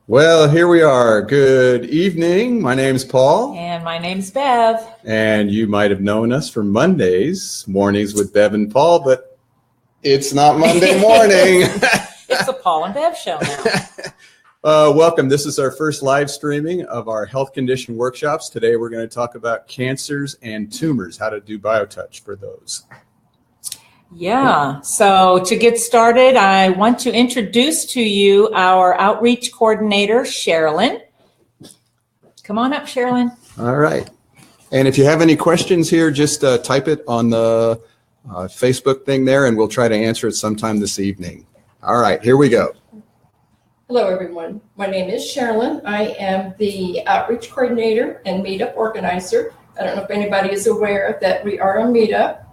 Well, here we are. Good evening. My name's Paul. And my name's Bev. And you might have known us for Mondays, mornings with Bev and Paul, but it's not Monday morning. It's a Paul and Bev show now. Welcome. This is our first live streaming of our health condition workshops. Today we're going to talk about cancers and tumors, how to do BioTouch for those. Yeah, so to get started, I want to introduce to you our outreach coordinator, Sherilyn. Come on up, Sherilyn. All right. And if you have any questions here, just type it on the Facebook thing there, and we'll try to answer it sometime this evening. All right, here we go. Hello, everyone. My name is Sherilyn. I am the outreach coordinator and meetup organizer. I don't know if anybody is aware that we are a meetup.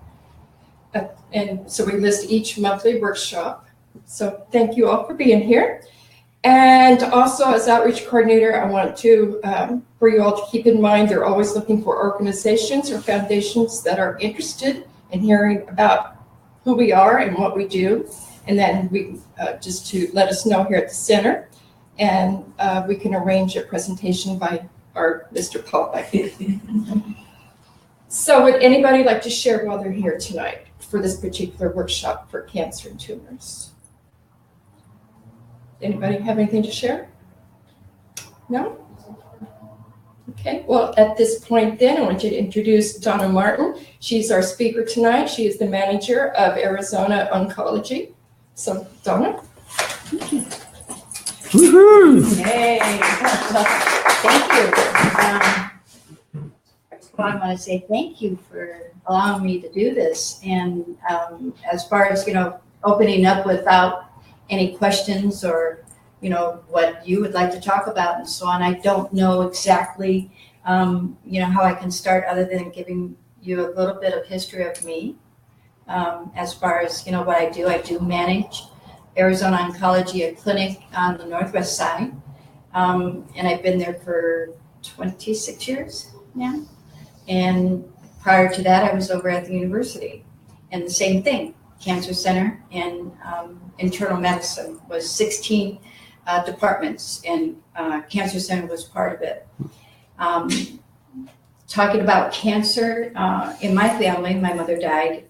And so we list each monthly workshop. So thank you all for being here. And also as outreach coordinator, I want to for you all to keep in mind, they're always looking for organizations or foundations that are interested in hearing about who we are and what we do. And then we just to let us know here at the center. And we can arrange a presentation by our Mr. Paul back here. So would anybody like to share while they're here tonight for this particular workshop for cancer and tumors? Anybody have anything to share? No? Okay, well, at this point then, I want you to introduce Donna Martin. She's our speaker tonight. She is the manager of Arizona Oncology. So, Donna? Thank you. Woohoo! Hey, thank you. Well, I want to say thank you for allowing me to do this. And as far as, opening up without any questions or, what you would like to talk about and so on, I don't know exactly, how I can start other than giving you a little bit of history of me. As far as, what I do manage Arizona Oncology, a clinic on the Northwest side. And I've been there for 26 years now. And prior to that, I was over at the university. And the same thing, cancer center and internal medicine was 16 departments, and cancer center was part of it. Talking about cancer, in my family, my mother died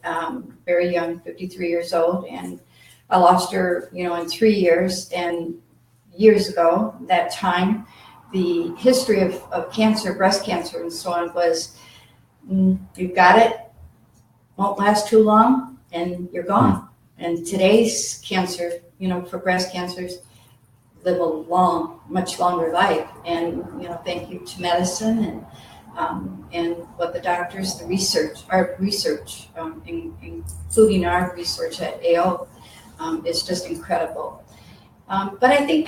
very young, 53 years old, and I lost her, in 3 years. And years ago, that time, the history of cancer, breast cancer and so on was, you've got it, won't last too long, and you're gone. And today's cancer, for breast cancers, live a long, much longer life. And, thank you to medicine and what the doctors, our research, including our research at AO, is just incredible. But I think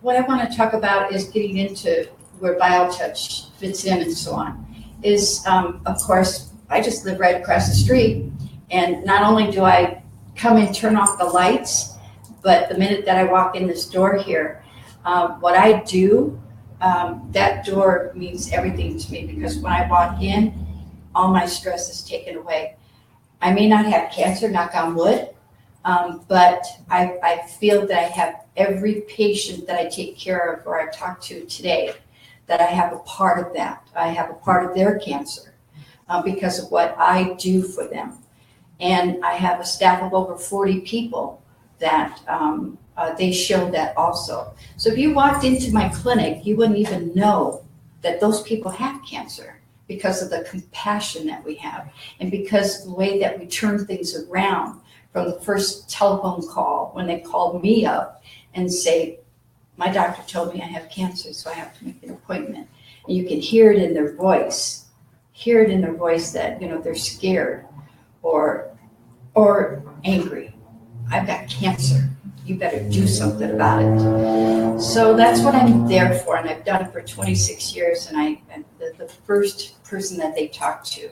what I want to talk about is getting into where BioTouch fits in and so on. Is, of course, I just live right across the street. And not only do I come and turn off the lights, but the minute that I walk in this door here, what I do, that door means everything to me, because when I walk in, all my stress is taken away. I may not have cancer, knock on wood, but I feel that I have every patient that I take care of or I talk to today, that I have a part of that. I have a part of their cancer because of what I do for them. And I have a staff of over 40 people that they show that also. So if you walked into my clinic, you wouldn't even know that those people have cancer because of the compassion that we have and because of the way that we turn things around from the first telephone call when they called me up and say, my doctor told me I have cancer, so I have to make an appointment. And you can hear it in their voice, that, they're scared or angry. I've got cancer. You better do something about it. So that's what I'm there for, and I've done it for 26 years, and I'm the first person that they talk to.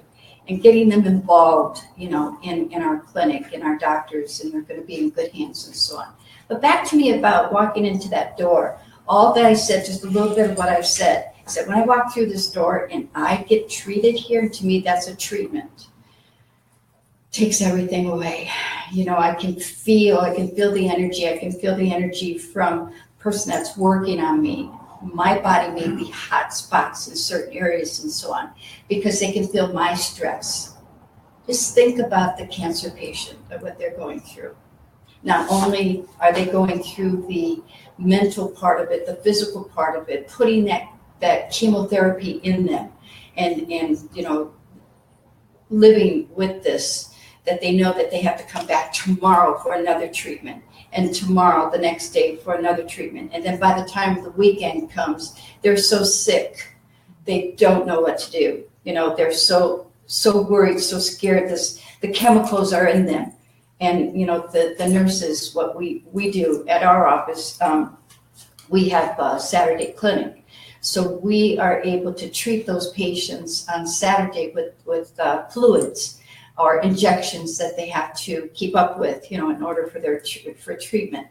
And getting them involved, in our clinic, in our doctors, and they're going to be in good hands and so on. But back to me about walking into that door. All that I said, just a little bit of what I've said, is that when I walk through this door and I get treated here, to me, that's a treatment. Takes everything away. I can feel the energy. I can feel the energy from person that's working on me, my body may be hot spots in certain areas and so on, because they can feel my stress. Just think about the cancer patient and what they're going through. Not only are they going through the mental part of it, the physical part of it, putting that chemotherapy in them, and living with this, that they know that they have to come back tomorrow for another treatment, and tomorrow, the next day, for another treatment. And then by the time the weekend comes, they're so sick, they don't know what to do. They're so worried, so scared. The chemicals are in them. And, the nurses, what we do at our office, we have a Saturday clinic. So we are able to treat those patients on Saturday with fluids or injections that they have to keep up with, in order for treatment.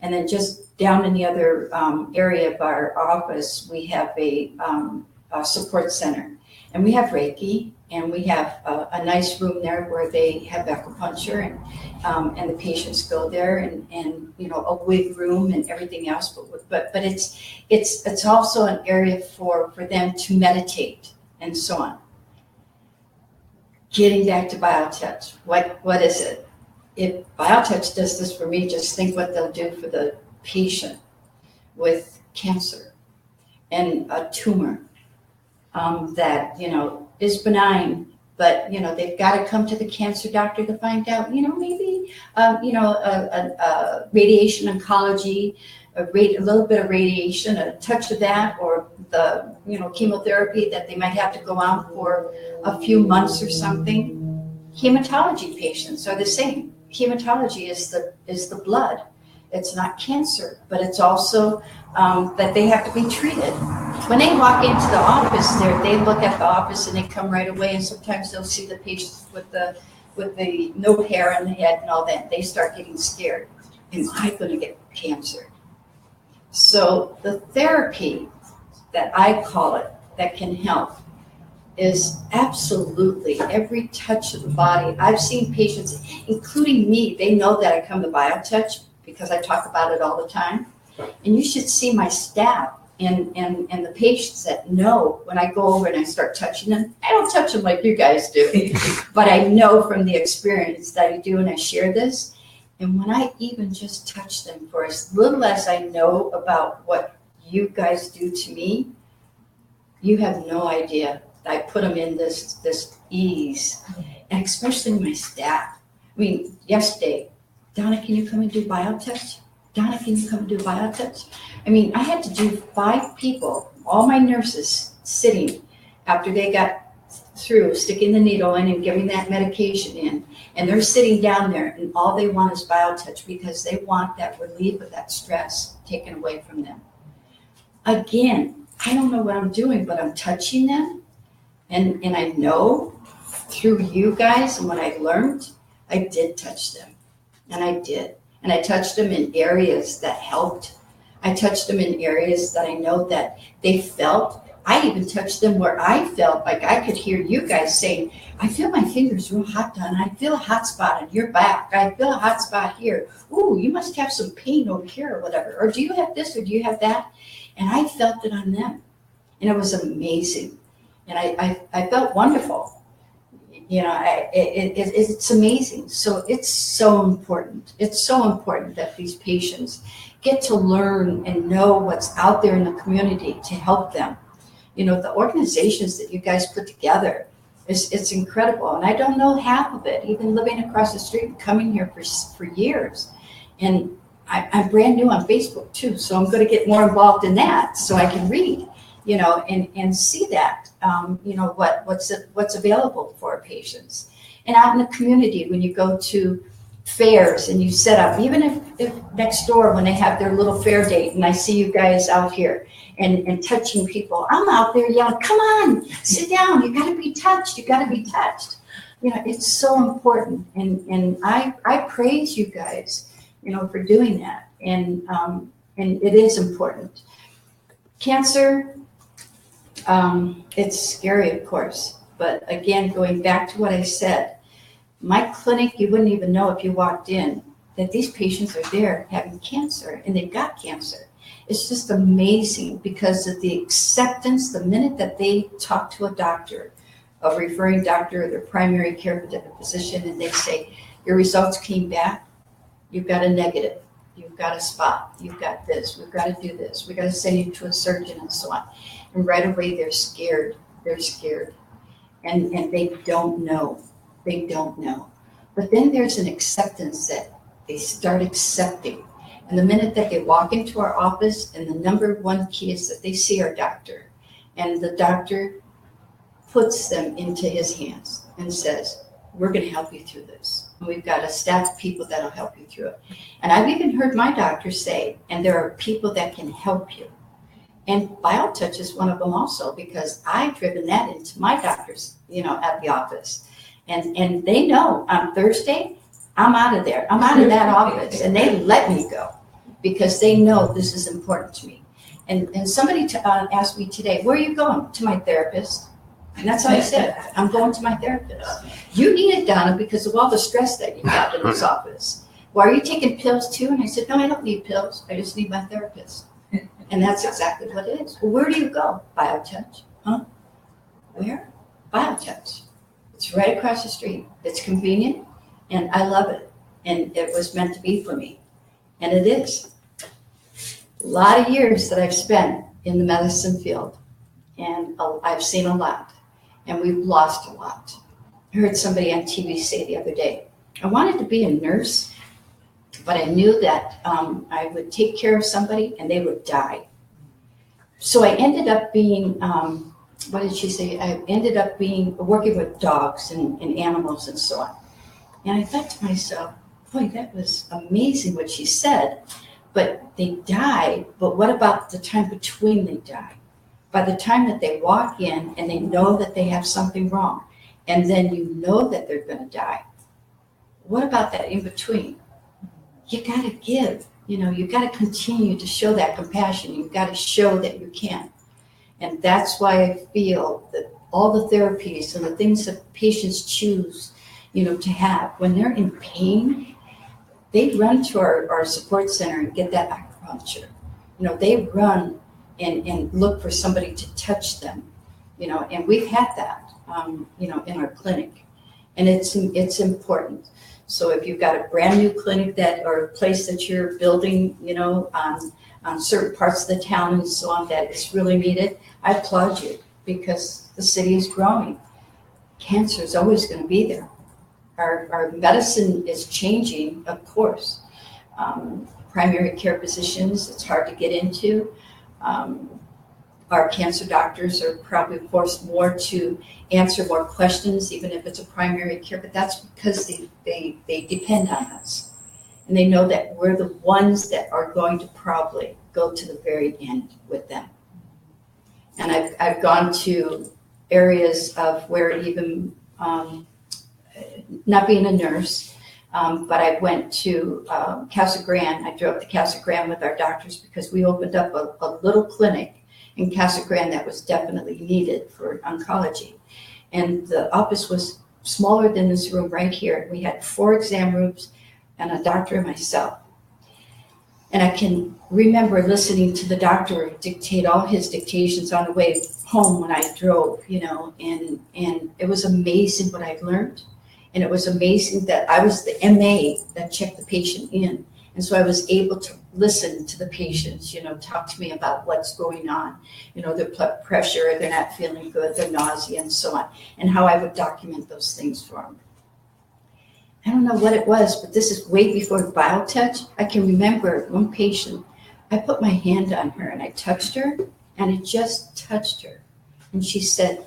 And then just down in the other area of our office, we have a support center, and we have Reiki, and we have a nice room there where they have acupuncture, and the patients go there, and a wig room and everything else. But it's also an area for them to meditate and so on. Getting back to BioTouch, what is it? If BioTouch does this for me, just think what they'll do for the patient with cancer and a tumor that is benign, but they've got to come to the cancer doctor to find out, maybe radiation oncology, a little bit of radiation, a touch of that, or the chemotherapy that they might have to go out for a few months or something. Hematology patients are the same. Hematology is the blood. It's not cancer, but it's also that they have to be treated. When they walk into the office, they look at the office and they come right away, and sometimes they'll see the patients with the no hair on the head and all that. They start getting scared. Am I going to get cancer? So the therapy that I call it that can help is absolutely every touch of the body. I've seen patients, including me, they know that I come to BioTouch because I talk about it all the time. And you should see my staff and the patients that know when I go over and I start touching them. I don't touch them like you guys do, but I know from the experience that I do, and I share this. And when I even just touch them for as little as I know about what you guys do to me, you have no idea. I put them in this ease, and especially my staff. I mean, yesterday, Donna, can you come and do BioTouch? Donna, can you come and do BioTouch? I mean, I had to do 5 people, all my nurses sitting after they got through sticking the needle in and giving that medication in, and they're sitting down there, and all they want is BioTouch because they want that relief of that stress taken away from them. Again, I don't know what I'm doing, but I'm touching them, and I know through you guys and what I learned, I did touch them, and I did. And I touched them in areas that helped. I touched them in areas that I know that they felt. I even touched them where I felt like I could hear you guys saying, I feel my fingers real hot, Donna. I feel a hot spot on your back. I feel a hot spot here. Ooh, you must have some pain over here or whatever. Or do you have this or do you have that? And I felt it on them. And it was amazing. And I felt wonderful. It's amazing. So it's so important. It's so important that these patients get to learn and know what's out there in the community to help them. The organizations that you guys put together, it's incredible. And I don't know half of it, even living across the street and coming here for years. And I'm brand new on Facebook too, so I'm going to get more involved in that so I can read, and see that. What's available for our patients. And out in the community, when you go to fairs and you set up, even if next door when they have their little fair date and I see you guys out here and touching people, I'm out there yelling, come on, sit down, you got to be touched, it's so important. And I praise you guys, for doing that. And it is important. Cancer, it's scary, of course, but again, going back to what I said, my clinic, you wouldn't even know if you walked in that these patients are there having cancer, and they've got cancer. It's just amazing because of the acceptance the minute that they talk to a doctor, a referring doctor or their primary care physician, and they say, your results came back, you've got a negative, you've got a spot, you've got this, we've got to do this, we've got to send you to a surgeon and so on. And right away they're scared. They're scared. And they don't know. They don't know. But then there's an acceptance that they start accepting. And the minute that they walk into our office, and the number one key is that they see our doctor. And the doctor puts them into his hands and says, we're going to help you through this. And we've got a staff of people that'll help you through it. And I've even heard my doctor say, and there are people that can help you. And BioTouch is one of them also, because I've driven that into my doctors, at the office. And they know on Thursday, I'm out of there. I'm out of that office. And they let me go because they know this is important to me. And somebody asked me today, where are you going? To my therapist. And that's how I said, I'm going to my therapist. You need it, Donna, because of all the stress that you got in this office. Well, are you taking pills too? And I said, no, I don't need pills. I just need my therapist. And that's exactly what it is. Well, where do you go? BioTouch. Huh? Where? BioTouch. It's right across the street. It's convenient, and I love it. And it was meant to be for me. And it is. A lot of years that I've spent in the medicine field, and I've seen a lot, and we've lost a lot. I heard somebody on TV say the other day, I wanted to be a nurse, but I knew that I would take care of somebody and they would die. So I ended up being, what did she say? I ended up working with dogs and animals and so on. And I thought to myself, boy, that was amazing what she said. But they die, but what about the time between they die? By the time that they walk in and they know that they have something wrong, and then you know that they're going to die, what about that in between? You got to give, you got to continue to show that compassion. You've got to show that you can. And that's why I feel that all the therapies and the things that patients choose, to have, when they're in pain, they run to our support center and get that acupuncture. They run and look for somebody to touch them, and we've had that, in our clinic. And it's important. So if you've got a brand new clinic or a place that you're building, on certain parts of the town and so on that is really needed, I applaud you because the city is growing. Cancer is always going to be there. Our medicine is changing, of course. Primary care physicians, it's hard to get into. Our cancer doctors are probably forced more to answer more questions, even if it's a primary care, but that's because they depend on us. And they know that we're the ones that are going to probably go to the very end with them. And I've gone to areas of where even, not being a nurse, but I went to Casa Grande. I drove to Casa Grande with our doctors because we opened up a little clinic in Casa Grande that was definitely needed for oncology. And the office was smaller than this room right here. We had 4 exam rooms and a doctor and myself. And I can remember listening to the doctor dictate all his dictations on the way home when I drove, and it was amazing what I learned. And it was amazing that I was the MA that checked the patient in. And so I was able to listen to the patients, talk to me about what's going on, their blood pressure, they're not feeling good, their nausea and so on, and how I would document those things for them. I don't know what it was, but this is way before BioTouch. I can remember one patient, I put my hand on her and I touched her and it just touched her. And she said,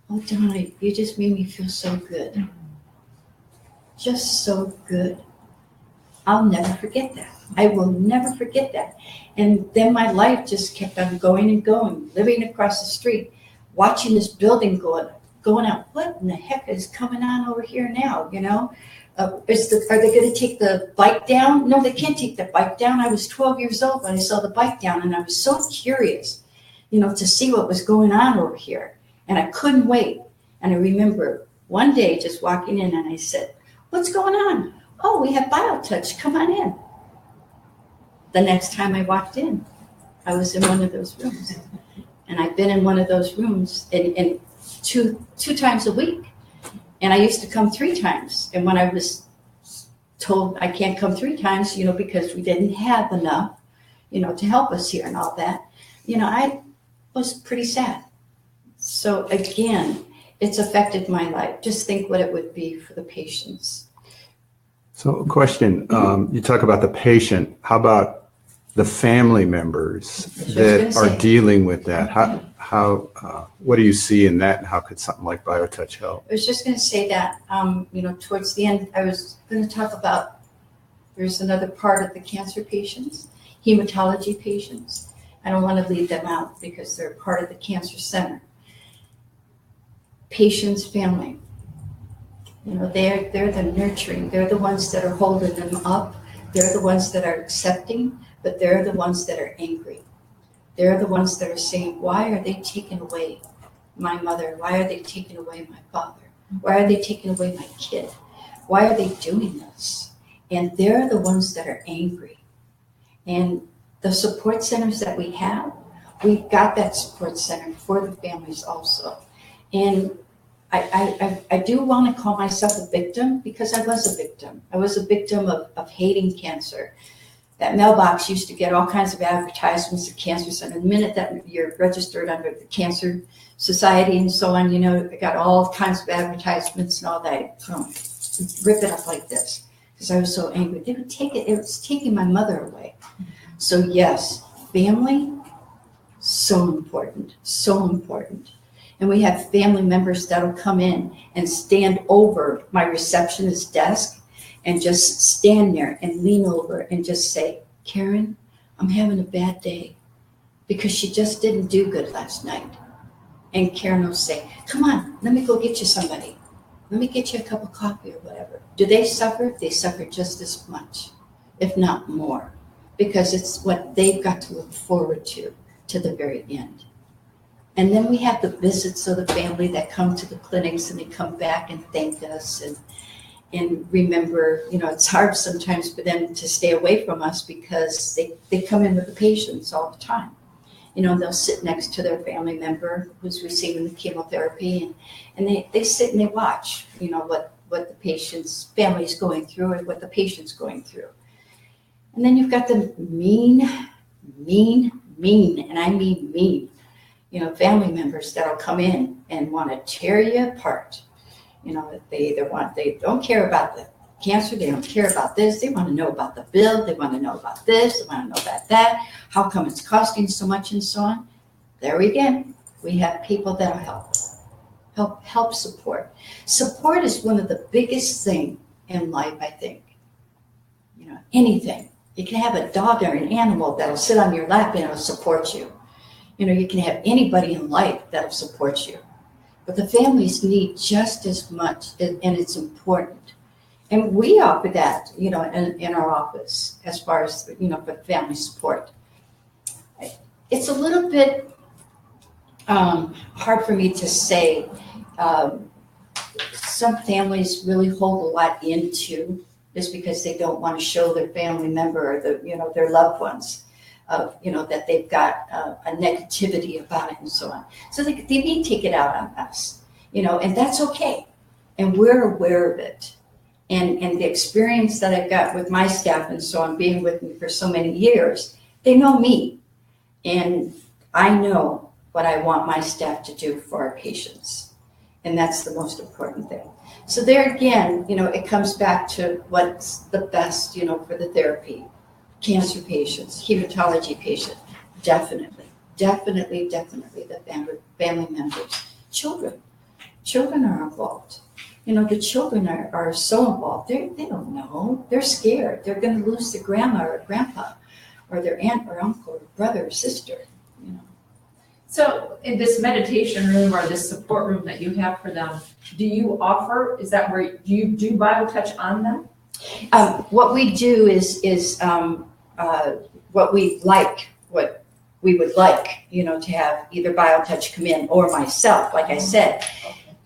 oh, Donna, you just made me feel so good. Just so good. I'll never forget that. I will never forget that. And then my life just kept on going and going, living across the street, watching this building going out. What in the heck is coming on over here now, Are they going to take the bike down? No, they can't take the bike down. I was 12 years old when I saw the bike down, and I was so curious, to see what was going on over here. And I couldn't wait. And I remember one day just walking in and I said, what's going on? Oh, we have BioTouch. Come on in. The next time I walked in, I was in one of those rooms. And I've been in one of those rooms in two times a week. And I used to come 3 times. And when I was told I can't come 3 times, because we didn't have enough, to help us here and all that, I was pretty sad. So again, it's affected my life. Just think what it would be for the patients. So a question, you talk about the patient. How about the family members that are dealing with that? What do you see in that? And how could something like BioTouch help? I was just going to say that, towards the end, I was going to talk about, there's another part of the cancer patients, hematology patients. I don't want to leave them out because they're part of the cancer center. Patients' family, they're the nurturing. They're the ones that are holding them up. They're the ones that are accepting, but they're the ones that are angry. They're the ones that are saying, why are they taking away my mother? Why are they taking away my father? Why are they taking away my kid? Why are they doing this? And they're the ones that are angry. And the support centers that we have, we've got that support center for the families also. And I do want to call myself a victim because I was a victim. I was a victim of hating cancer. That mailbox used to get all kinds of advertisements at Cancer Center. The minute that you're registered under the Cancer Society and so on, I got all kinds of advertisements and all that. Rip it up like this because I was so angry. They would take it. It was taking my mother away. So yes, family, so important, so important. And we have family members that'll come in and stand over my receptionist desk and just stand there and lean over and just say, Karen, I'm having a bad day because she just didn't do good last night. And Karen will say, come on, let me go get you somebody. Let me get you a cup of coffee or whatever. Do they suffer? They suffer just as much, if not more, because it's what they've got to look forward to the very end. And then we have the visits of the family that come to the clinics and they come back and thank us and remember, it's hard sometimes for them to stay away from us because they come in with the patients all the time. They'll sit next to their family member who's receiving the chemotherapy and they sit and they watch, what the patient's family is going through or what the patient's going through. And then you've got the mean, and I mean mean, family members that'll come in and want to tear you apart. They don't care about the cancer, they don't care about this, they want to know about the bill, they want to know about this, they want to know about that, how come it's costing so much and so on. There again, we have people that'll help support. Support is one of the biggest things in life, I think. Anything. You can have a dog or an animal that'll sit on your lap and it'll support you. You can have anybody in life that'll support you. But the families need just as much, and it's important. And we offer that, in our office as far as, for family support. It's a little bit hard for me to say. Some families really hold a lot into just because they don't want to show their family member or their loved ones. That they've got a negativity about it and so on. So they need to take it out on us, and that's okay. And we're aware of it. And the experience that I've got with my staff and so on, being with me for so many years, they know me. And I know what I want my staff to do for our patients. And that's the most important thing. So there again, it comes back to what's the best, for the therapy. Cancer patients, hematology patients, definitely the family members. Children are involved. The children are so involved. They don't know. They're scared. They're going to lose their grandma or grandpa or their aunt or uncle or brother or sister. So in this meditation room or this support room that you have for them, is that where you do BioTouch on them? What we do is what we would like, to have either BioTouch come in or myself, like I said.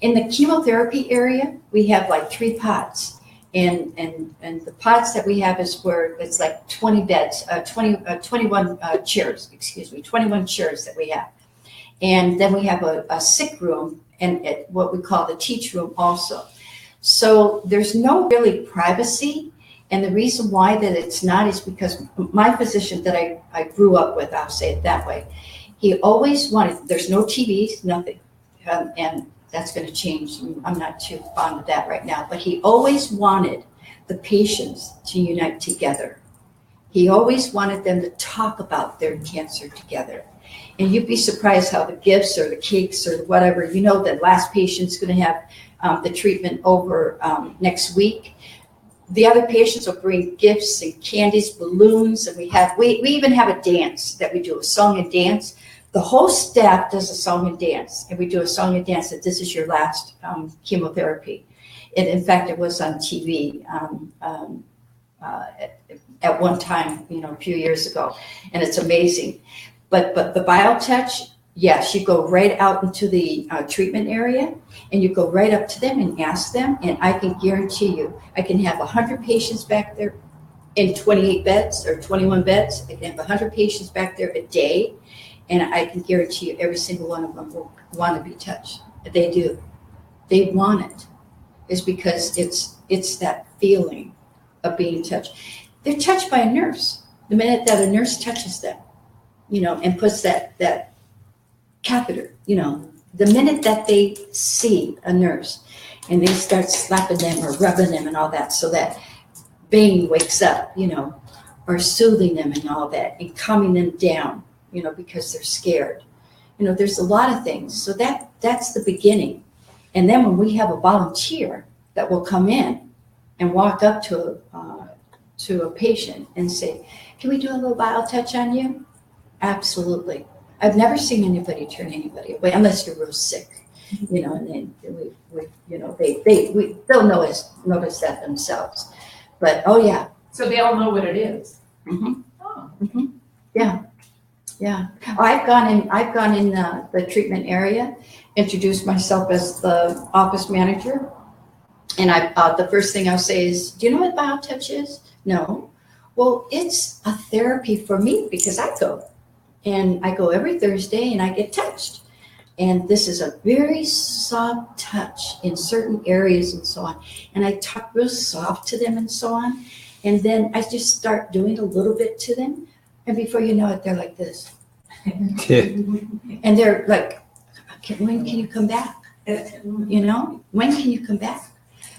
In the chemotherapy area, we have like 3 pods. And the pods that we have is where it's like 20 beds, 21 chairs, 21 chairs that we have. And then we have a sick room and what we call the teach room also. So there's no really privacy. And the reason why that it's not is because my physician that I grew up with, I'll say it that way, he always wanted, there's no TVs, nothing. And that's going to change. I'm not too fond of that right now. But he always wanted the patients to unite together. He always wanted them to talk about their cancer together. And you'd be surprised how the gifts or the cakes or whatever, the last patient's going to have the treatment over next week. The other patients will bring gifts and candies, balloons, and we even have a dance that we do, a song and dance. The whole staff does a song and dance, and we do a song and dance that this is your last chemotherapy. And in fact, it was on TV at one time, a few years ago, and it's amazing. But the BioTouch, yes, you go right out into the treatment area, and you go right up to them and ask them, and I can guarantee you, I can have 100 patients back there in 28 beds or 21 beds. I can have 100 patients back there a day, and I can guarantee you every single one of them will want to be touched. They do. They want it. It's because it's that feeling of being touched. They're touched by a nurse. The minute that a nurse touches them, and puts that catheter, the minute that they see a nurse and they start slapping them or rubbing them and all that, so that vein wakes up, or soothing them and all that and calming them down, because they're scared. There's a lot of things. So that's the beginning. And then when we have a volunteer that will come in and walk up to a patient and say, can we do a little BioTouch on you? Absolutely. I've never seen anybody turn anybody away unless you're real sick, and then they'll notice that themselves. But oh yeah. So they all know what it is. Mm-hmm. Oh. Mm-hmm. Yeah. I've gone in the treatment area, introduced myself as the office manager, and the first thing I'll say is, do you know what BioTouch is? No. Well, it's a therapy for me because I go every Thursday and I get touched. And this is a very soft touch in certain areas and so on. And I talk real soft to them and so on. And then I just start doing a little bit to them. And before you know it, they're like this. And they're like, when can you come back? When can you come back?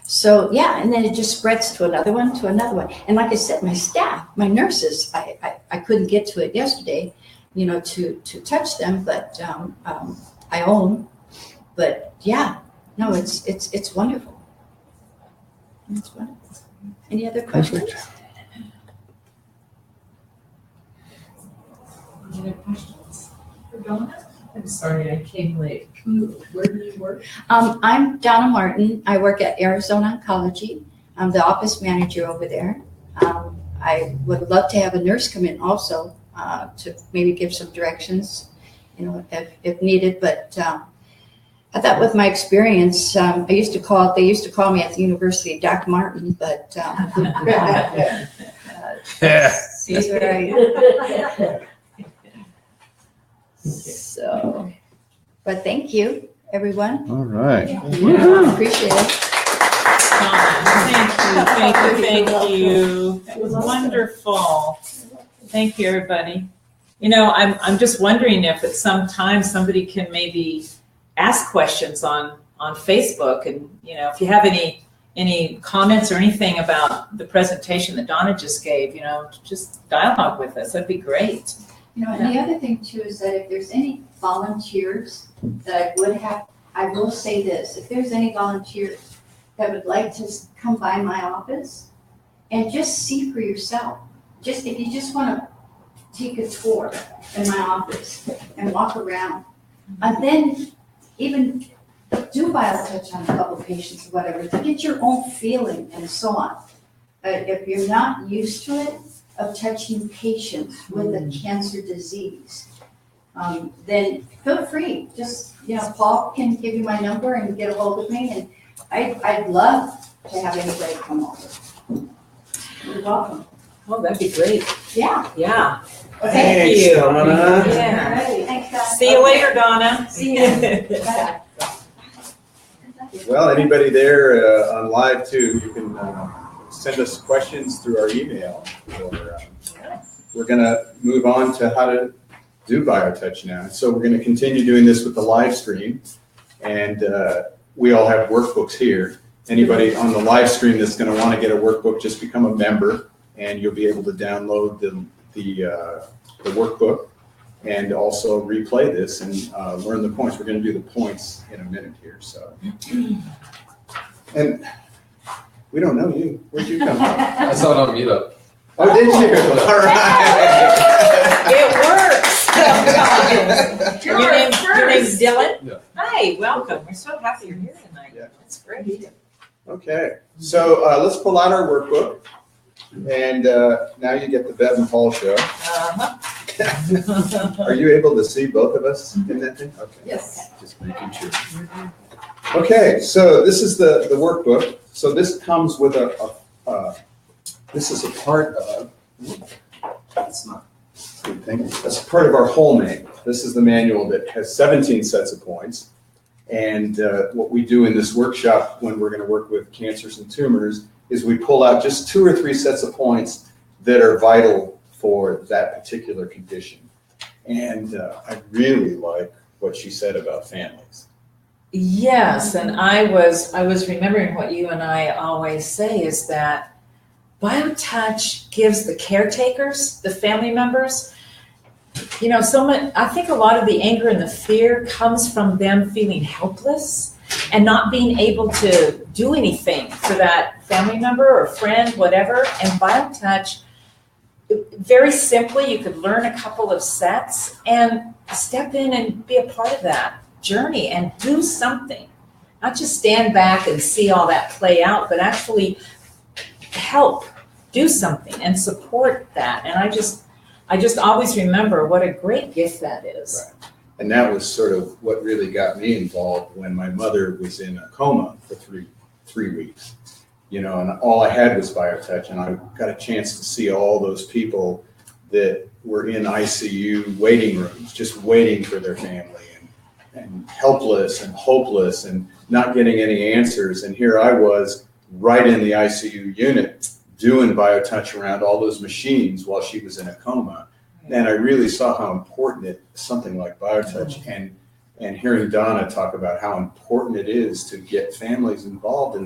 So yeah, and then it just spreads to another one. And like I said, my staff, my nurses, I couldn't get to it yesterday, to touch them, but I own. But yeah, no, it's wonderful. It's wonderful. Any other questions? Perfect. Any other questions for Donna? I'm sorry I came late. Where do you work? I'm Donna Martin. I work at Arizona Oncology. I'm the office manager over there. I would love to have a nurse come in also to maybe give some directions, if needed. But I thought with my experience, they used to call me at the university Doc Martin, but see where I am. So, but thank you, everyone. All right. Yeah, appreciate it. Thank you. That was wonderful. Thank you, everybody. I'm just wondering if at some time somebody can maybe ask questions on Facebook, and if you have any comments or anything about the presentation that Donna just gave, just dialogue with us. That'd be great. And the other thing too is that if there's any volunteers that I will say this, if there's any volunteers that would like to come by my office and just see for yourself, if you just want to take a tour in my office and walk around, and then even do BioTouch on a couple of patients or whatever to get your own feeling and so on. If you're not used to it, of touching patients with a cancer disease, then feel free. Just, Paul can give you my number and get a hold of me. And I'd love to have anybody come over. You're welcome. Oh, that'd be great. Yeah. Yeah. Thanks, you. Donna. Yeah. Thanks, guys. See you later, Donna. See you. Bye. Well, anybody there on live too, you can send us questions through our email. Or, we're going to move on to how to do BioTouch now. So we're going to continue doing this with the live stream. And we all have workbooks here. Anybody on the live stream that's going to want to get a workbook, just become a member, and you'll be able to download the workbook and also replay this and learn the points. We're going to do the points in a minute here. So, and we don't know you. Where'd you come from? I saw it on Meetup. Oh, did you? All right. It works. You're Your name's Dylan? Yeah. Hi, welcome. We're so happy you're here tonight. Yeah. That's great. Okay, so let's pull out our workbook. And now you get the Bev and Paul show. Uh-huh. Are you able to see both of us in that thing? Okay. Yes. Just making sure. Okay, so this is the workbook. So this comes with this is a part of, that's not a good thing. That's part of our whole manual. This is the manual that has 17 sets of points. And what we do in this workshop when we're going to work with cancers and tumors is we pull out just 2 or 3 sets of points that are vital for that particular condition. And I really like what she said about families. Yes, and I was remembering what you and I always say is that BioTouch gives the caretakers, the family members, you know, I think a lot of the anger and the fear comes from them feeling helpless and not being able to do anything for that family member or friend, whatever. And BioTouch, very simply, you could learn a couple of sets and step in and be a part of that journey and do something. Not just stand back and see all that play out, but actually help do something and support that. And I just always remember what a great gift that is. Right. And that was sort of what really got me involved when my mother was in a coma for three weeks. You know, and all I had was BioTouch, and I got a chance to see all those people that were in ICU waiting rooms, just waiting for their family and helpless and hopeless and not getting any answers. And here I was right in the ICU unit doing BioTouch around all those machines while she was in a coma. And I really saw how important something like BioTouch and hearing Donna talk about how important it is to get families involved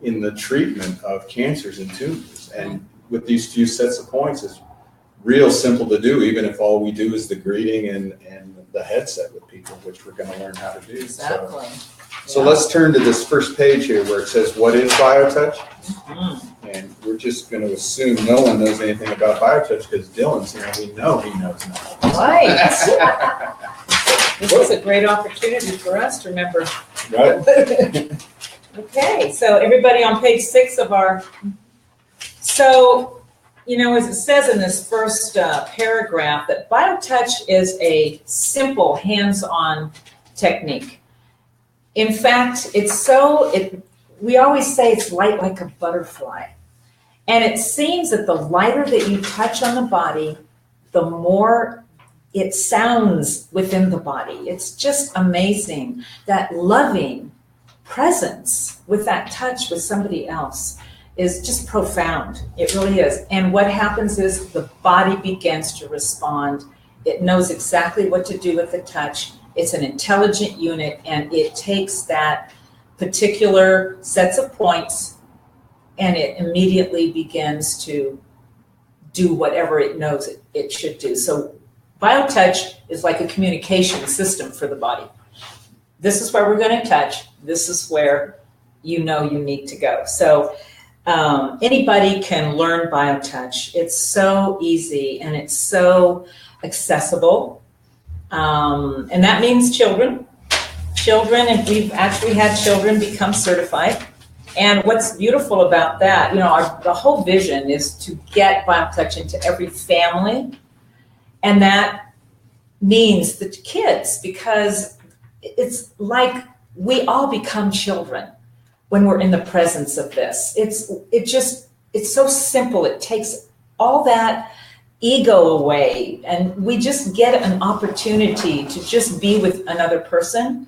in the treatment of cancers and tumors. And with these few sets of points, it's real simple to do, even if all we do is the greeting and the headset with people, which we're going to learn how to do. Exactly. So let's turn to this first page here where it says, what is BioTouch? Mm-hmm. And we're just going to assume no one knows anything about BioTouch because Dylan's here and we know he knows nothing. Right. This is a great opportunity for us to remember. Right. Okay, so everybody on page 6 of our, so, you know, as it says in this first paragraph, that BioTouch is a simple hands-on technique. In fact, we always say it's light like a butterfly. And it seems that the lighter that you touch on the body, the more it sounds within the body. It's just amazing, that loving presence with that touch with somebody else is just profound. It really is. And what happens is the body begins to respond. It knows exactly what to do with the touch. It's an intelligent unit, and it takes that particular sets of points and it immediately begins to do whatever it knows it should do. So BioTouch is like a communication system for the body. This is where we're going to touch. This is where you know you need to go. So anybody can learn BioTouch. It's so easy and it's so accessible. And that means children. Children, and we've actually had children become certified. And what's beautiful about that, you know, the whole vision is to get BioTouch into every family. And that means the kids, because it's like we all become children when we're in the presence of this. It's so simple. It takes all that ego away, and we just get an opportunity to just be with another person,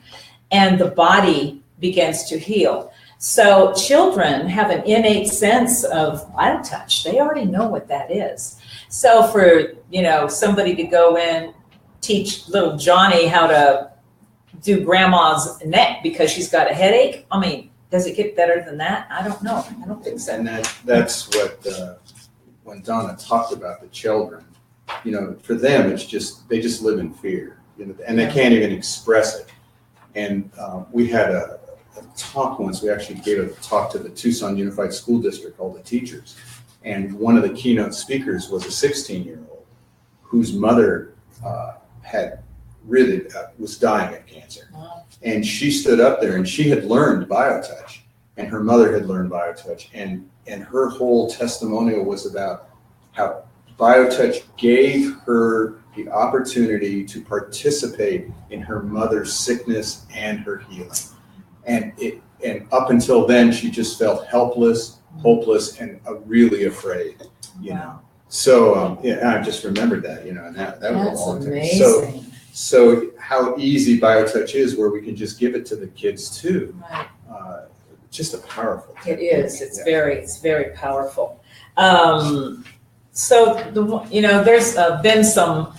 and the body begins to heal. So children have an innate sense of biotouch. They already know what that is. So for, somebody to go in, teach little Johnny how to do grandma's neck because she's got a headache, I mean, does it get better than that? I don't know. I don't think so. And that's what, when Donna talked about the children, for them, it's just, they just live in fear, and they can't even express it. And we had a talk once, we actually gave a talk to the Tucson Unified School District, all the teachers. And one of the keynote speakers was a 16-year-old whose mother was dying of cancer. Wow. And she stood up there and she had learned biotouch, and her mother had learned biotouch. And her whole testimonial was about how biotouch gave her the opportunity to participate in her mother's sickness and her healing. And up until then, she just felt helpless, hopeless, and really afraid, Wow. So, I just remembered that, and that was That's a long time. amazing. So how easy biotouch is, where we can just give it to the kids too. Right. Just a powerful It technique. is. It's Yeah. very powerful. So there's been some.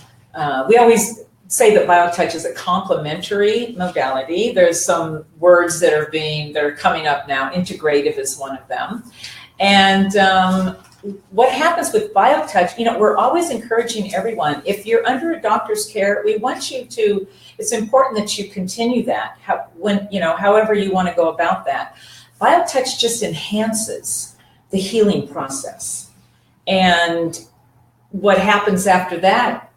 We always say that biotouch is a complementary modality. There's some words that are coming up now. Integrative is one of them. And what happens with biotouch? We're always encouraging everyone. If you're under a doctor's care, we want you to. It's important that you continue that. However you want to go about that. Biotouch just enhances the healing process. And what happens after that,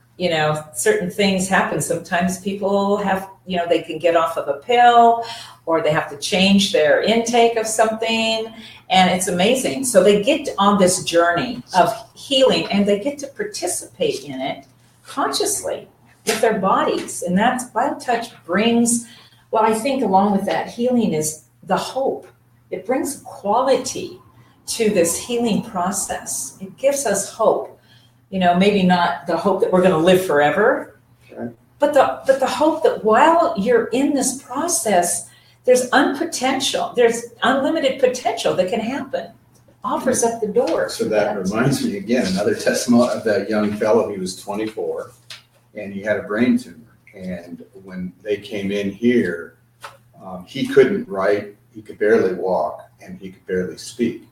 certain things happen. Sometimes people have, they can get off of a pill, or they have to change their intake of something, and it's amazing. So they get on this journey of healing, and they get to participate in it consciously with their bodies. And that's biotouch brings, well, I think along with that healing is the hope. It brings quality to this healing process. It gives us hope. Maybe not the hope that we're going to live forever, Right. but the hope that while you're in this process, there's unlimited potential that can happen. It offers up the door. So that reminds me again, another testimony of that young fellow. He was 24 and he had a brain tumor. And when they came in here, he couldn't write, he could barely walk, and he could barely speak.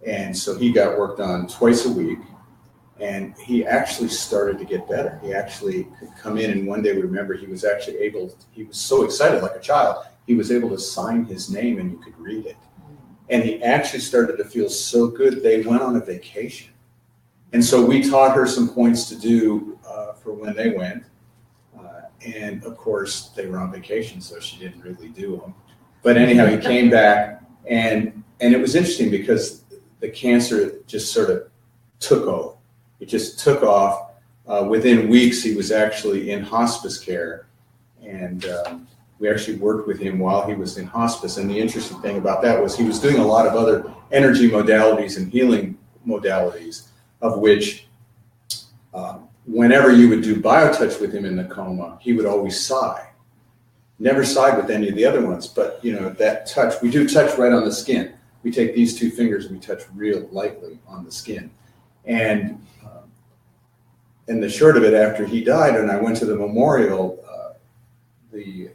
And so he got worked on twice a week, and he actually started to get better. He actually could come in, and one day we remember he was so excited, like a child, he was able to sign his name and you could read it. And he actually started to feel so good, they went on a vacation. And so we taught her some points to do for when they went. And of course, they were on vacation, so she didn't really do them. But anyhow, he came back, and it was interesting because the cancer just sort of took over. It just took off. Within weeks, he was actually in hospice care, and we actually worked with him while he was in hospice. And the interesting thing about that was he was doing a lot of other energy modalities and healing modalities, of which whenever you would do biotouch with him in the coma, he would always sigh. Never sighed with any of the other ones, but that touch, we do touch right on the skin. We take these two fingers and we touch real lightly on the skin. And the short of it, after he died and I went to the memorial,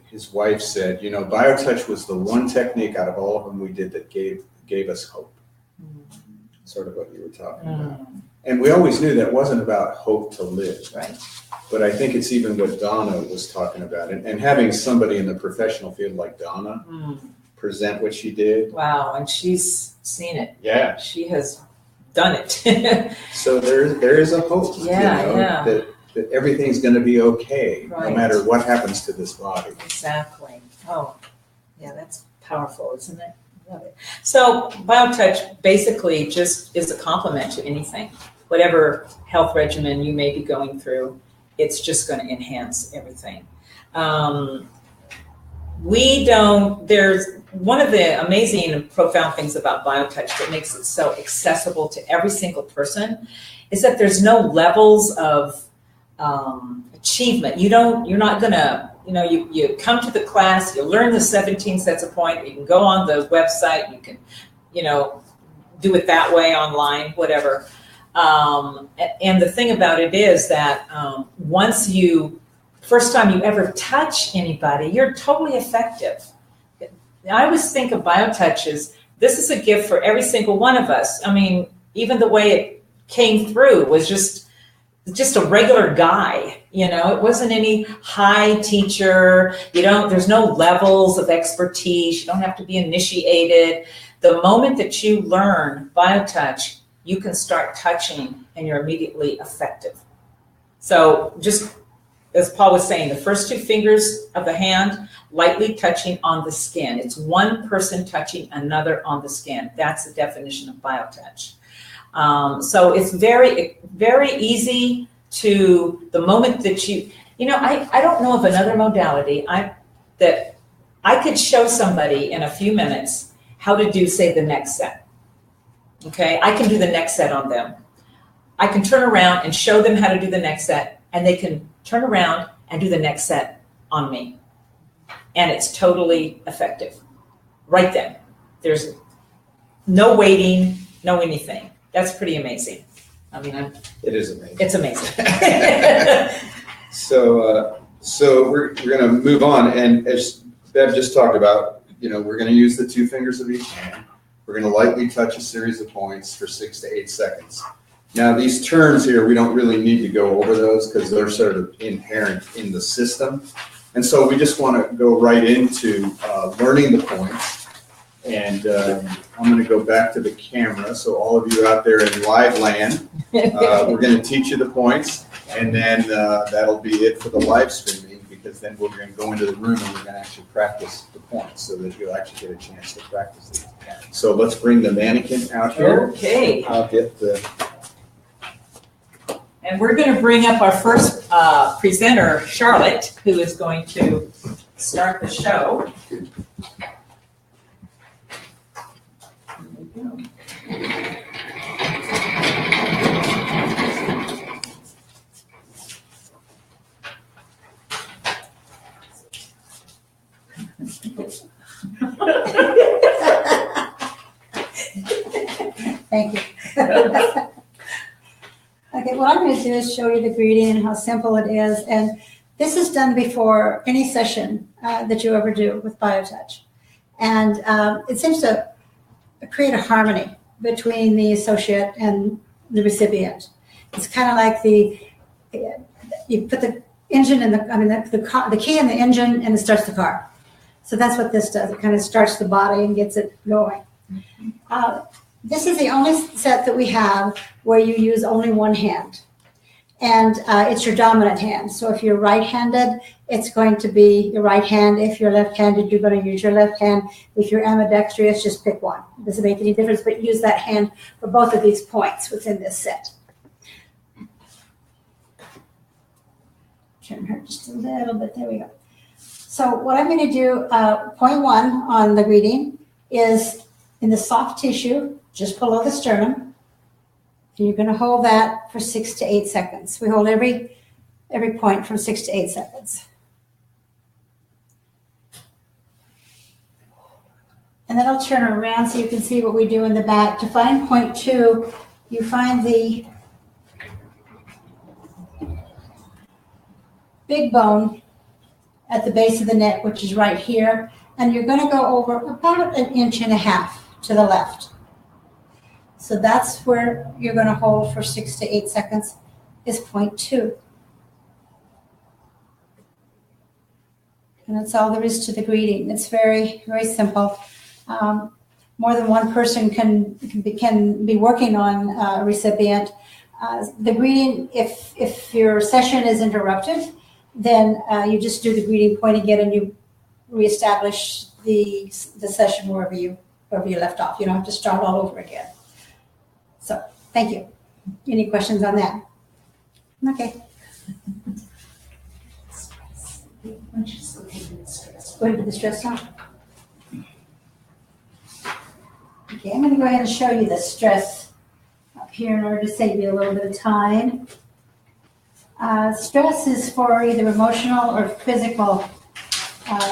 his wife said, biotouch was the one technique out of all of them we did that gave us hope. Sort of what you were talking about. And we always knew that wasn't about hope to live. Right. But I think it's even what Donna was talking about. And having somebody in the professional field like Donna present what she did. Wow, and she's seen it. Yeah. She has done it. So there is a hope, Yeah. that everything's going to be okay, no Right. matter what happens to this body. Exactly. Oh, yeah, that's powerful, isn't it? Love it. So biotouch basically just is a complement to anything. Whatever health regimen you may be going through, it's just going to enhance everything. one of the amazing and profound things about BioTouch that makes it so accessible to every single person is that there's no levels of achievement. You're not gonna, you come to the class, you learn the 17 sets of points, you can go on the website, you can, do it that way online, whatever. And the thing about it is that first time you ever touch anybody, you're totally effective. I always think of BioTouch as this is a gift for every single one of us. I mean, even the way it came through was just a regular guy, it wasn't any high teacher, there's no levels of expertise, you don't have to be initiated. The moment that you learn BioTouch, you can start touching and you're immediately effective. So just as Paul was saying, the first 2 fingers of the hand, lightly touching on the skin. It's one person touching another on the skin. That's the definition of BioTouch. So it's very, very easy to the moment that I don't know of another modality that I could show somebody in a few minutes how to do, say, the next set. Okay, I can do the next set on them. I can turn around and show them how to do the next set, and they can turn around and do the next set on me. And it's totally effective. Right then. There's no waiting, no anything. That's pretty amazing. I mean, It is amazing. it's amazing. So we're going to move on, and as Bev just talked about, we're going to use the 2 fingers of each hand. We're going to lightly touch a series of points for 6 to 8 seconds. Now, these terms here, we don't really need to go over those because they're sort of inherent in the system. And so we just want to go right into learning the points. And I'm going to go back to the camera. So all of you out there in live land, we're going to teach you the points. And then that'll be it for the live streaming, because then we're going to go into the room and we're going to actually practice the points so that you'll actually get a chance to practice these. So let's bring the mannequin out here. Okay. I'll get the... And we're going to bring up our first presenter, Charlotte, who is going to start the show. Thank you. Okay, what I'm going to do is show you the greeting and how simple it is. And this is done before any session that you ever do with BioTouch. And it seems to create a harmony between the associate and the recipient. It's kind of like you put the engine in the key in the engine and it starts the car. So that's what this does. It kind of starts the body and gets it going. This is the only set that we have where you use only one hand. And it's your dominant hand. So if you're right-handed, it's going to be your right hand. If you're left-handed, you're going to use your left hand. If you're ambidextrous, just pick one. It doesn't make any difference, but use that hand for both of these points within this set. Turn her just a little bit. There we go. So what I'm going to do, point 1 on the greeting is in the soft tissue, just below the sternum. And you're going to hold that for 6 to 8 seconds. We hold every point from 6 to 8 seconds. And then I'll turn around so you can see what we do in the back. To find point 2, you find the big bone at the base of the neck, which is right here. And you're going to go over about 1.5 inches to the left. So that's where you're going to hold for 6 to 8 seconds is point 2. And that's all there is to the greeting. It's very, very simple. More than one person can be working on a recipient. The greeting, if your session is interrupted, then you just do the greeting point again and you reestablish the session wherever you left off. You don't have to start all over again. So, thank you. Any questions on that? Okay. Go into the stress now. go ahead and show you the stress up here in order to save you a little bit of time. Stress is for either emotional or physical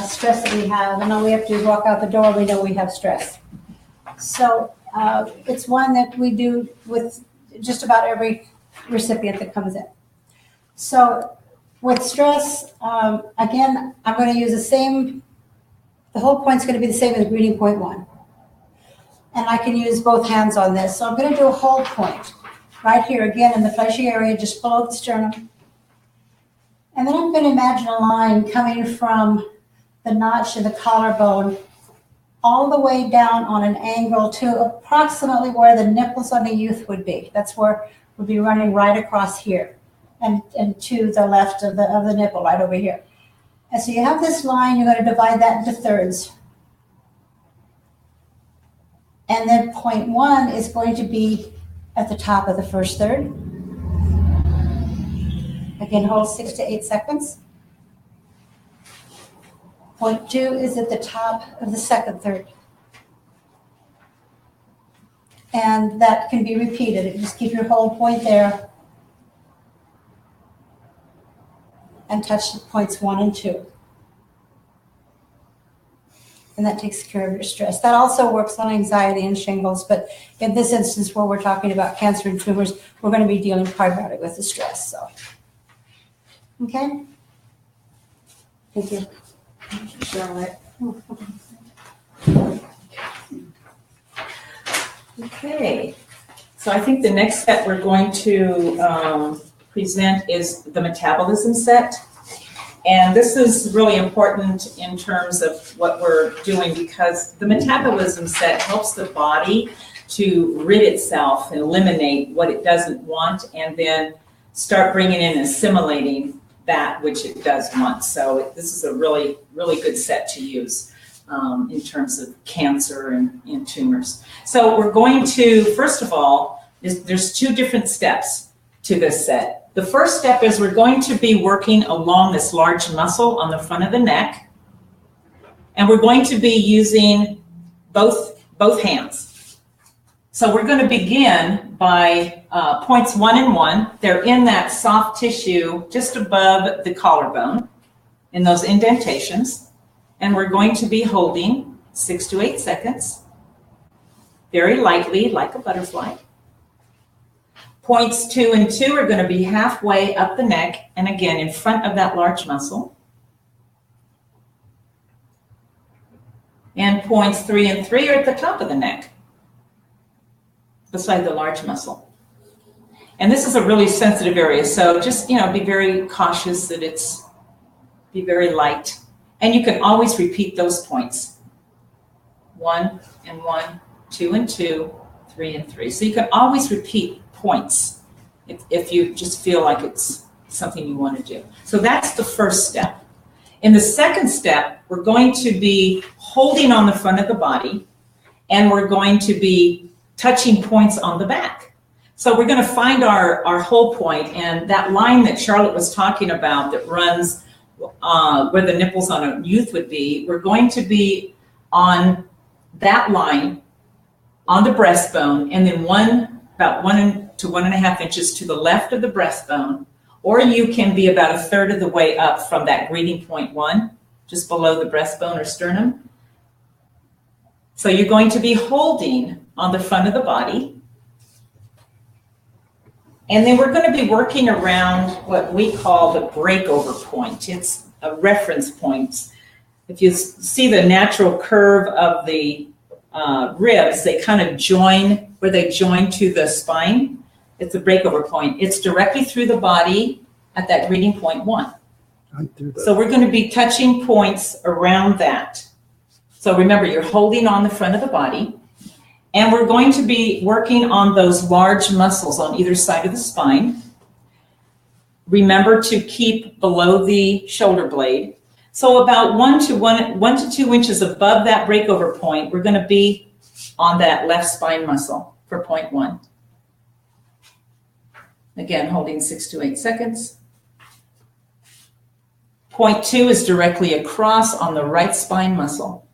stress that we have, and all we have to do is walk out the door, we know we have stress. So it's one that we do with just about every recipient that comes in. So with stress, again, I'm going to use the whole point's going to be the same as greeting point 1. And I can use both hands on this. So I'm going to do a whole point right here, again, in the fleshy area, just below the sternum. And then I'm going to imagine a line coming from the notch in the collarbone all the way down on an angle to approximately where the nipples on the youth would be. That's where we'd be running right across here and to the left of the nipple, right over here. And so you have this line, you're going to divide that into thirds. And then point 1 is going to be at the top of the first third. Again, hold 6 to 8 seconds. Point 2 is at the top of the second third. And that can be repeated. Just keep your whole point there. And touch points 1 and 2. And that takes care of your stress. That also works on anxiety and shingles, but in this instance where we're talking about cancer and tumors, we're going to be dealing primarily with the stress. So, okay? Thank you. Charlotte. Okay, so I think the next set we're going to present is the metabolism set. And this is really important in terms of what we're doing because the metabolism set helps the body to rid itself and eliminate what it doesn't want and then start bringing in and assimilating that which it does want. So this is a really, really good set to use in terms of cancer and tumors. So we're going to, first of all, there's 2 different steps to this set. The first step is we're going to be working along this large muscle on the front of the neck. And we're going to be using both hands. So we're going to begin by points 1 and 1. They're in that soft tissue just above the collarbone in those indentations. And we're going to be holding 6 to 8 seconds, very lightly, like a butterfly. Points 2 and 2 are going to be halfway up the neck and again in front of that large muscle. And points 3 and 3 are at the top of the neck, beside the large muscle. And this is a really sensitive area, so just, be very cautious that be very light. And you can always repeat those points. 1 and 1, 2 and 2, 3 and 3. So you can always repeat points if you just feel like it's something you want to do. So that's the first step. In the second step, we're going to be holding on the front of the body and we're going to be touching points on the back. So we're going to find our whole point, and that line that Charlotte was talking about that runs where the nipples on a youth would be, we're going to be on that line on the breastbone and then about 1 to 1.5 inches to the left of the breastbone, or you can be about 1/3 of the way up from that greeting point 1, just below the breastbone or sternum. So you're going to be holding on the front of the body. And then we're going to be working around what we call the breakover point. It's a reference point. If you see the natural curve of the ribs, they kind of join, where they join to the spine. It's a breakover point. It's directly through the body at that greeting point 1. So we're going to be touching points around that. So remember, you're holding on the front of the body, and we're going to be working on those large muscles on either side of the spine. Remember to keep below the shoulder blade. So about 1 to 2 inches above that breakover point, we're going to be on that left spine muscle for point 1. Again, holding 6 to 8 seconds. Point 2 is directly across on the right spine muscle.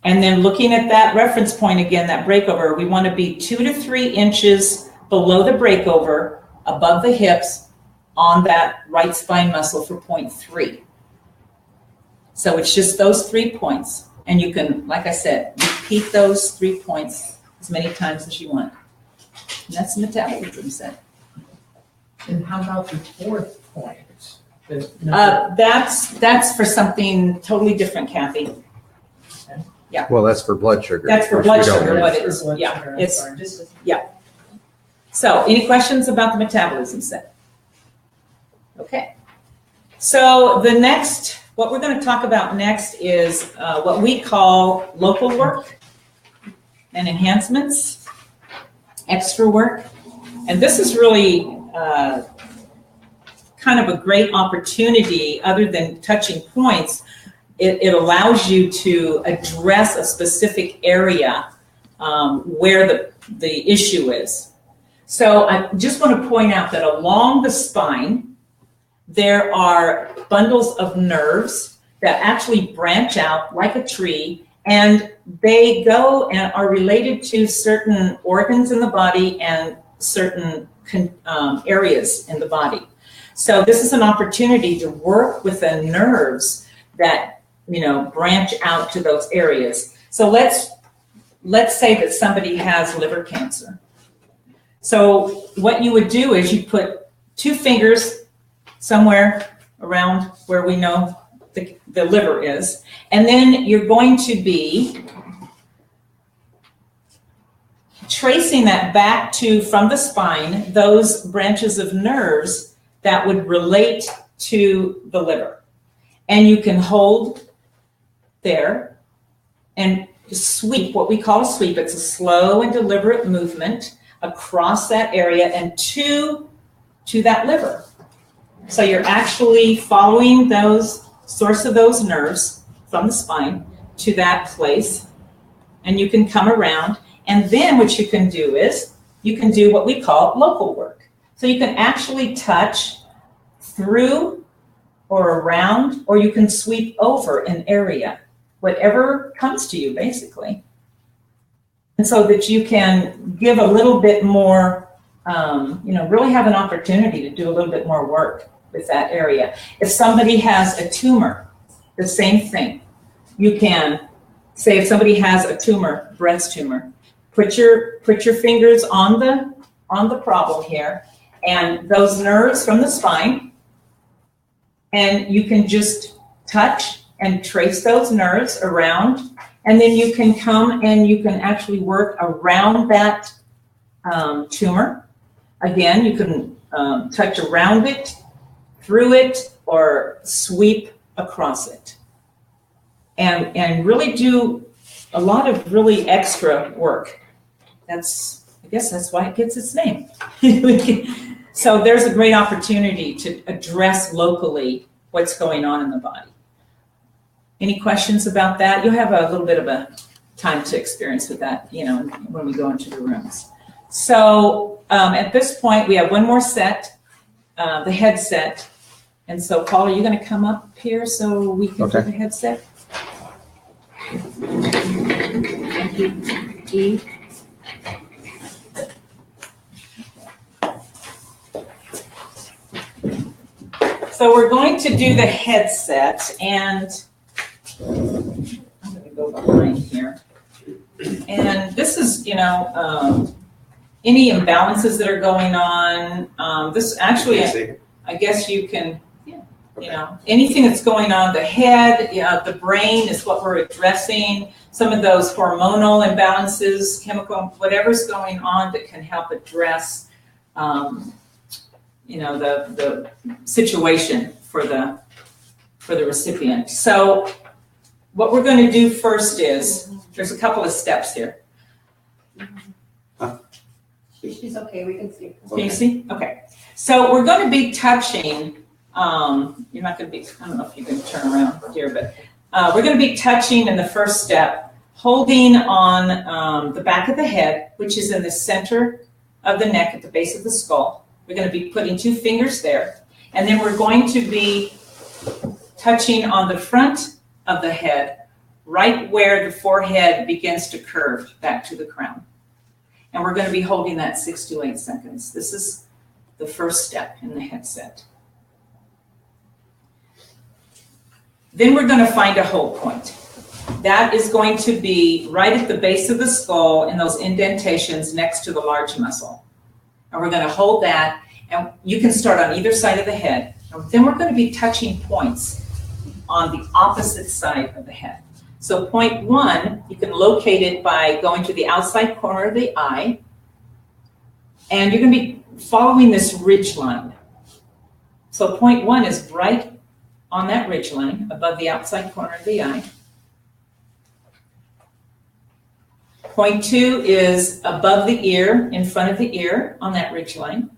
And then looking at that reference point again, that breakover, we want to be 2 to 3 inches below the breakover, above the hips, on that right spine muscle for point 3. So it's just those 3 points. And you can, like I said, repeat those 3 points as many times as you want. And that's the metabolism set. And how about the fourth point? That's for something totally different, Kathy. Well, that's for blood sugar. That's for which blood we don't sugar, need. but it's, yeah, it's, so any questions about the metabolism set? Okay. So the next, what we're going to talk about next is what we call local work and enhancements, extra work. And this is really kind of a great opportunity. Other than touching points, it allows you to address a specific area where the issue is. So I just want to point out that along the spine, there are bundles of nerves that actually branch out like a tree, and they go and are related to certain organs in the body and certain areas in the body. So this is an opportunity to work with the nerves that, you know, branch out to those areas. So let's say that somebody has liver cancer. So what you would do is you put 2 fingers somewhere around where we know the liver is, and then you're going to be tracing that back to, from the spine, those branches of nerves that would relate to the liver. And you can hold there and sweep, what we call a sweep. It's a slow and deliberate movement across that area and to that liver. So you're actually following those source of those nerves from the spine to that place, and you can come around. And then what you can do is you can do what we call local work. So you can actually touch through or around, or you can sweep over an area, whatever comes to you, basically. And so that you can give a little bit more, really have an opportunity to do a little bit more work with that area. If somebody has a tumor, the same thing. You can say, if somebody has a tumor, breast tumor, put your fingers on the problem here, and those nerves from the spine, and you can just touch and trace those nerves around, and then you can come and you can actually work around that tumor. Again, you can touch around it, through it, or sweep across it, and really do a lot of really extra work. I guess that's why it gets its name. So there's a great opportunity to address locally what's going on in the body. Any questions about that? You'll have a little bit of a time to experience with that, when we go into the rooms. So at this point, we have one more set, the headset. And so, Paul, are you going to come up here so we can do the headset? Thank you. E. So we're going to do the headset, and I'm going to go behind here. And this is, any imbalances that are going on. This actually, I guess you can, anything that's going on, the head, the brain is what we're addressing. Some of those hormonal imbalances, chemical, whatever's going on that can help address, the situation for the recipient. So what we're going to do first is, there's a couple of steps here. She's okay, we can see. Can you see? Okay. So we're going to be touching, you're not going to be, I don't know if you can turn around here, but we're going to be touching in the first step, holding on the back of the head, which is in the center of the neck at the base of the skull. We're going to be putting 2 fingers there. And then we're going to be touching on the front of the head, right where the forehead begins to curve back to the crown. And we're going to be holding that 6 to 8 seconds. This is the first step in the headset. Then we're going to find a hold point. That is going to be right at the base of the skull in those indentations next to the large muscle. And we're going to hold that, and you can start on either side of the head. And then we're going to be touching points on the opposite side of the head. So point 1, you can locate it by going to the outside corner of the eye, and you're going to be following this ridge line. So point 1 is right on that ridge line above the outside corner of the eye. Point 2 is above the ear, in front of the ear on that ridge line.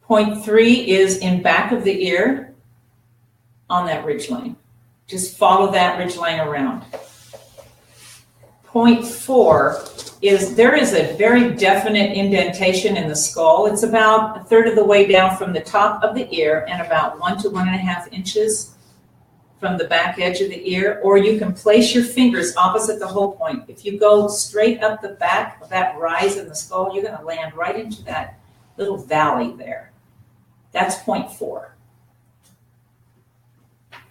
Point 3 is in back of the ear on that ridge line. Just follow that ridge line around. Point 4 is there is a very definite indentation in the skull. It's about 1/3 of the way down from the top of the ear and about 1 to 1.5 inches from the back edge of the ear, or you can place your fingers opposite the hold point. If you go straight up the back of that rise in the skull, you're going to land right into that little valley there. That's point 4.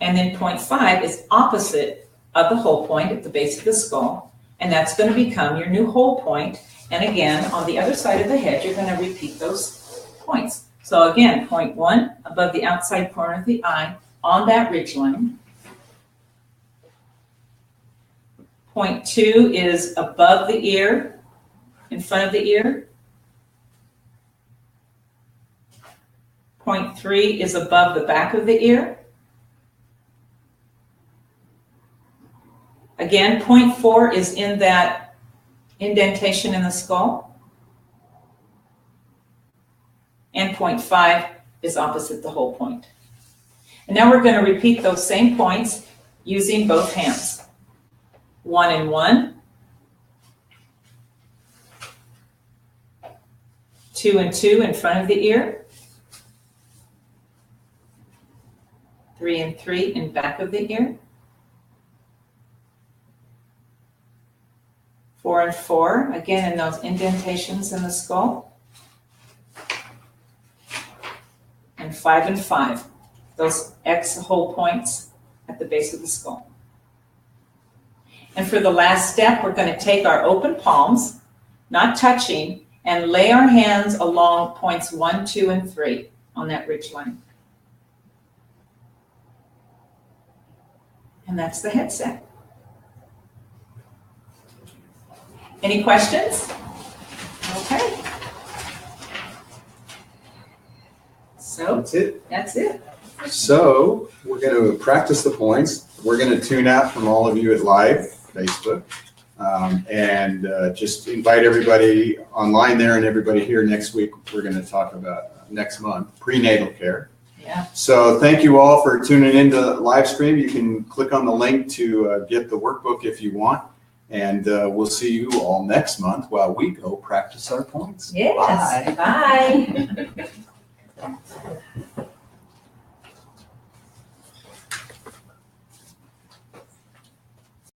And then point 5 is opposite of the hold point at the base of the skull, and that's going to become your new hold point. And again, on the other side of the head, you're going to repeat those points. So again, point 1 above the outside corner of the eye on that ridge line. Point 2 is above the ear, in front of the ear. Point 3 is above the back of the ear. Again, point 4 is in that indentation in the skull. And point 5 is opposite the hold point. And now we're going to repeat those same points using both hands. 1 and 1. 2 and 2 in front of the ear. 3 and 3 in back of the ear. 4 and 4, again in those indentations in the skull. And 5 and 5, those X hold points at the base of the skull. And for the last step, we're going to take our open palms, not touching, and lay our hands along points 1, 2, and 3 on that ridge line. And that's the headset. Any questions? Okay. So That's it. that's it. So we're going to practice the points. We're going to tune out from all of you at live Facebook, and just invite everybody online there and everybody here next week. We're going to talk about next month prenatal care. Yeah. So thank you all for tuning into the live stream. You can click on the link to get the workbook if you want, and we'll see you all next month while we go practice our points. Yes. Bye. Bye.